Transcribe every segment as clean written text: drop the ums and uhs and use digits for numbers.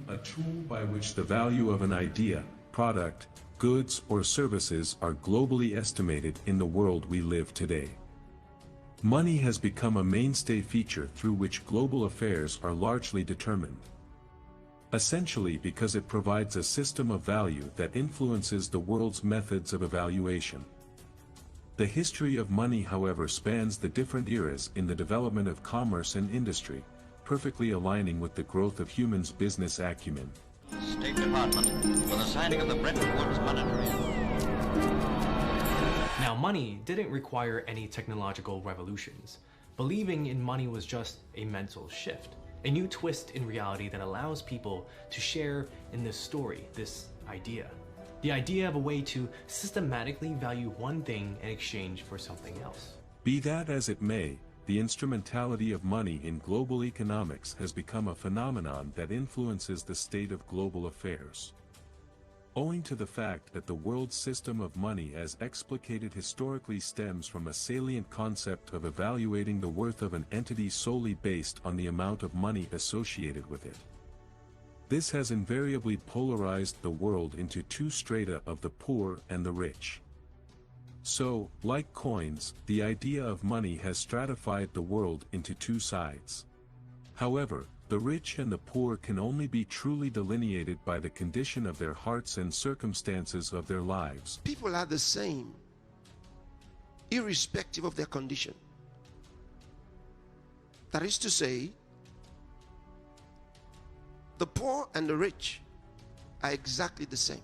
a tool by which the value of an idea, product, goods or services are globally estimated in the world we live today. Money has become a mainstay feature through which global affairs are largely determined. Essentially because it provides a system of value that influences the world's methods of evaluation. The history of money, however, spans the different eras in the development of commerce and industry, perfectly aligning with the growth of humans' business acumen. State Department, for the signing of the Bretton Woods Monetary. Now, money didn't require any technological revolutions. Believing in money was just a mental shift, a new twist in reality that allows people to share in this story, this idea. The idea of a way to systematically value one thing in exchange for something else. Be that as it may, the instrumentality of money in global economics has become a phenomenon that influences the state of global affairs. Owing to the fact that the world's system of money as explicated historically stems from a salient concept of evaluating the worth of an entity solely based on the amount of money associated with it. This has invariably polarized the world into two strata of the poor and the rich. So, like coins, the idea of money has stratified the world into two sides. However, the rich and the poor can only be truly delineated by the condition of their hearts and circumstances of their lives. People are the same, irrespective of their condition. That is to say, the poor and the rich are exactly the same.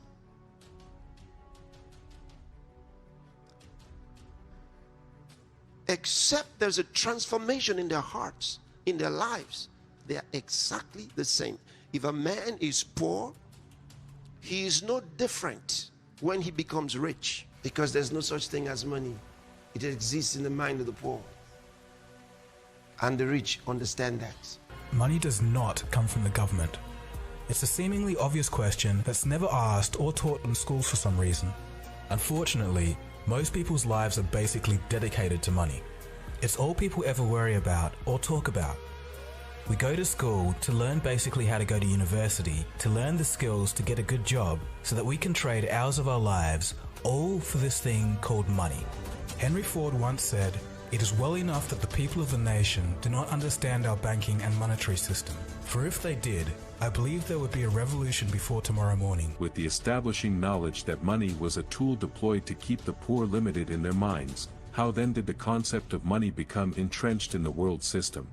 Except there's a transformation in their hearts, in their lives. They are exactly the same. If a man is poor, he is no different when he becomes rich, because there's no such thing as money. It exists in the mind of the poor. And the rich understand that. Money does not come from the government. It's a seemingly obvious question that's never asked or taught in schools for some reason. Unfortunately, most people's lives are basically dedicated to money. It's all people ever worry about or talk about. We go to school to learn basically how to go to university, to learn the skills to get a good job, so that we can trade hours of our lives, all for this thing called money. Henry Ford once said, "It is well enough that the people of the nation do not understand our banking and monetary system. For if they did, I believe there would be a revolution before tomorrow morning." With the establishing knowledge that money was a tool deployed to keep the poor limited in their minds, how then did the concept of money become entrenched in the world system?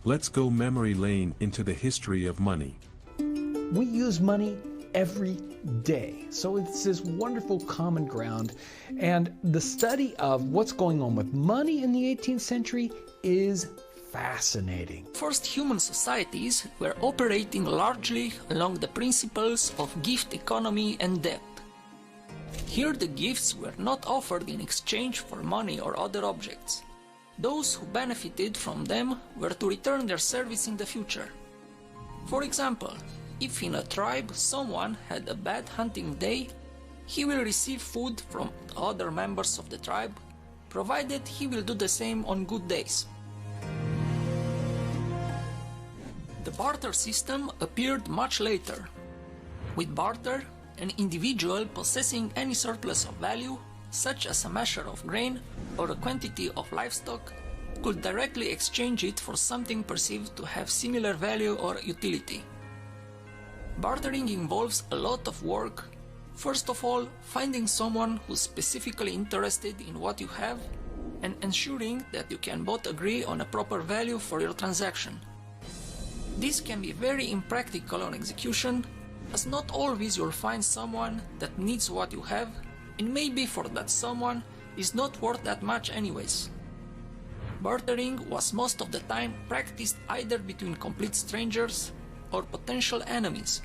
Let's go memory lane into the history of money. We use money every day, so it's this wonderful common ground, and the study of what's going on with money in the 18th century is fascinating. First human societies were operating largely along the principles of gift economy and debt. Here the gifts were not offered in exchange for money or other objects. Those who benefited from them were to return their service in the future. For example, if in a tribe someone had a bad hunting day, he will receive food from other members of the tribe, provided he will do the same on good days. The barter system appeared much later. With barter, an individual possessing any surplus of value, such as a measure of grain or a quantity of livestock, could directly exchange it for something perceived to have similar value or utility. Bartering involves a lot of work. First of all, finding someone who's specifically interested in what you have and ensuring that you can both agree on a proper value for your transaction. This can be very impractical on execution, as not always you'll find someone that needs what you have, and maybe for that someone is not worth that much anyways. Bartering was most of the time practiced either between complete strangers or potential enemies.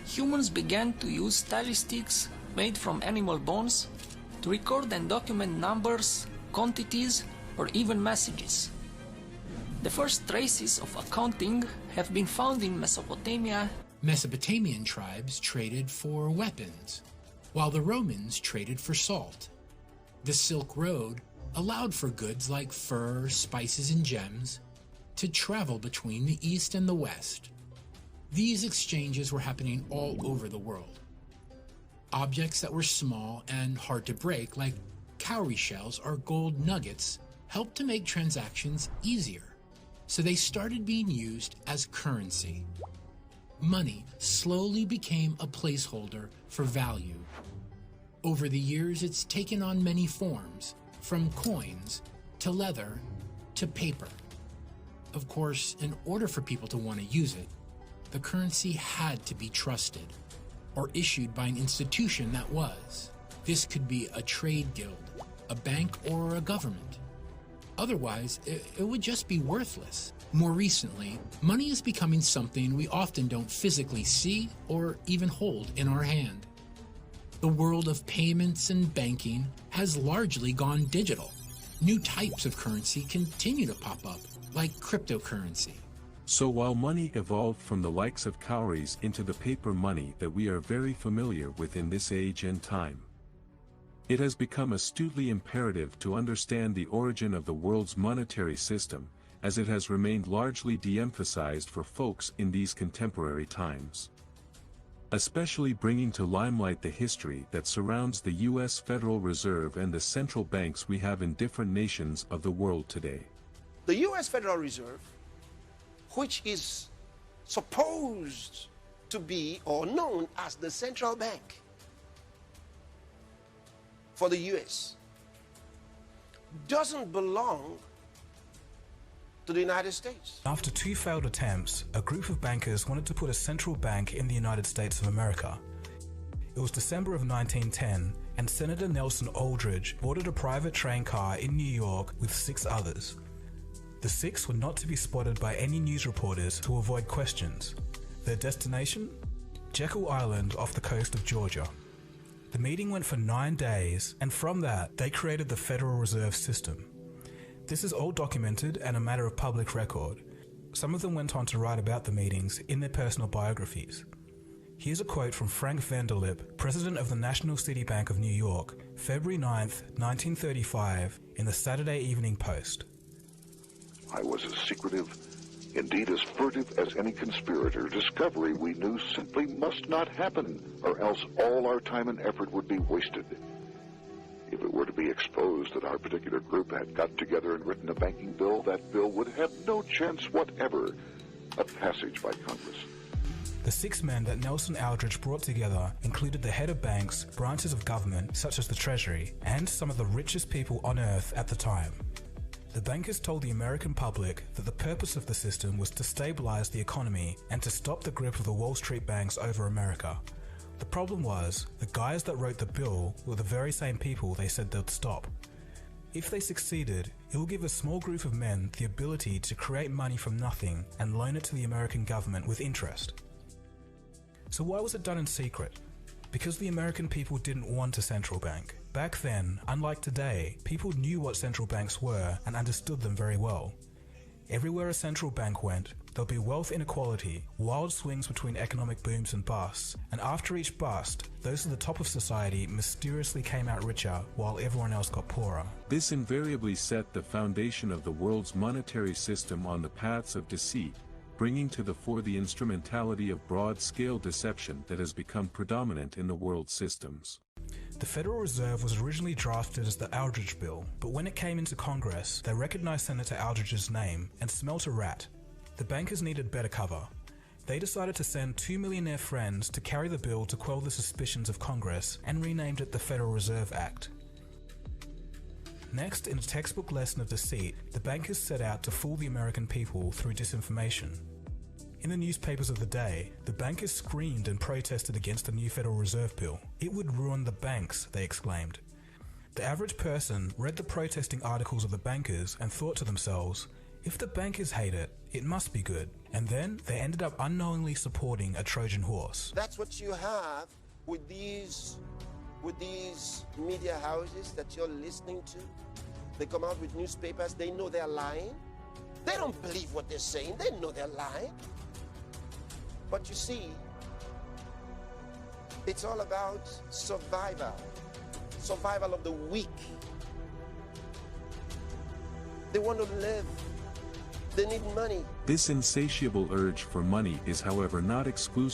Humans began to use tally sticks made from animal bones to record and document numbers, quantities, or even messages. The first traces of accounting have been found in Mesopotamia. Mesopotamian tribes traded for weapons, while the Romans traded for salt. The Silk Road allowed for goods like fur, spices, and gems, to travel between the East and the West. These exchanges were happening all over the world. Objects that were small and hard to break, like cowrie shells or gold nuggets, helped to make transactions easier, so they started being used as currency. Money slowly became a placeholder for value. Over the years, it's taken on many forms, from coins to leather to paper. Of course, in order for people to want to use it, the currency had to be trusted, or issued by an institution that was. This could be a trade guild, a bank, or a government. Otherwise, it would just be worthless. More recently, money is becoming something we often don't physically see or even hold in our hand. The world of payments and banking has largely gone digital. New types of currency continue to pop up, like cryptocurrency. So while money evolved from the likes of cowries into the paper money that we are very familiar with in this age and time, it has become astutely imperative to understand the origin of the world's monetary system, as it has remained largely de-emphasized for folks in these contemporary times. Especially bringing to limelight the history that surrounds the U.S. Federal Reserve and the central banks we have in different nations of the world today. The U.S. Federal Reserve, which is supposed to be or known as the central bank for the U.S., doesn't belong to the United States. After 2 failed attempts, a group of bankers wanted to put a central bank in the United States of America. It was December of 1910, and Senator Nelson Aldrich boarded a private train car in New York with 6 others. The 6 were not to be spotted by any news reporters to avoid questions. Their destination? Jekyll Island off the coast of Georgia. The meeting went for 9 days, and from that, they created the Federal Reserve System. This is all documented and a matter of public record. Some of them went on to write about the meetings in their personal biographies. Here's a quote from Frank Vanderlip, president of the National City Bank of New York, February 9th, 1935, in the Saturday Evening Post. I was as secretive, indeed as furtive as any conspirator. Discovery, we knew, simply must not happen, or else all our time and effort would be wasted. If it were to be exposed that our particular group had got together and written a banking bill, that bill would have no chance whatever of passage by Congress. The 6 men that Nelson Aldrich brought together included the head of banks, branches of government such as the Treasury, and some of the richest people on earth at the time. The bankers told the American public that the purpose of the system was to stabilize the economy and to stop the grip of the Wall Street banks over America. The problem was, the guys that wrote the bill were the very same people they said they'd stop. If they succeeded, it will give a small group of men the ability to create money from nothing and loan it to the American government with interest. So why was it done in secret? Because the American people didn't want a central bank. Back then, unlike today, people knew what central banks were and understood them very well. Everywhere a central bank went, there'll be wealth inequality, wild swings between economic booms and busts, and after each bust, those at the top of society mysteriously came out richer while everyone else got poorer. This invariably set the foundation of the world's monetary system on the paths of deceit, bringing to the fore the instrumentality of broad-scale deception that has become predominant in the world's systems. The Federal Reserve was originally drafted as the Aldrich Bill, but when it came into Congress, they recognized Senator Aldrich's name and smelt a rat. The bankers needed better cover. They decided to send 2 millionaire friends to carry the bill to quell the suspicions of Congress and renamed it the Federal Reserve Act. Next, in a textbook lesson of deceit, the bankers set out to fool the American people through disinformation. In the newspapers of the day, the bankers screamed and protested against the new Federal Reserve Bill. It would ruin the banks, they exclaimed. The average person read the protesting articles of the bankers and thought to themselves, if the bankers hate it, it must be good. And then they ended up unknowingly supporting a Trojan horse. That's what you have with these media houses that you're listening to. They come out with newspapers, they know they're lying. They don't believe what they're saying, they know they're lying. But you see, it's all about survival of the weak. They want to live They need money. This insatiable urge for money is, however, not exclusive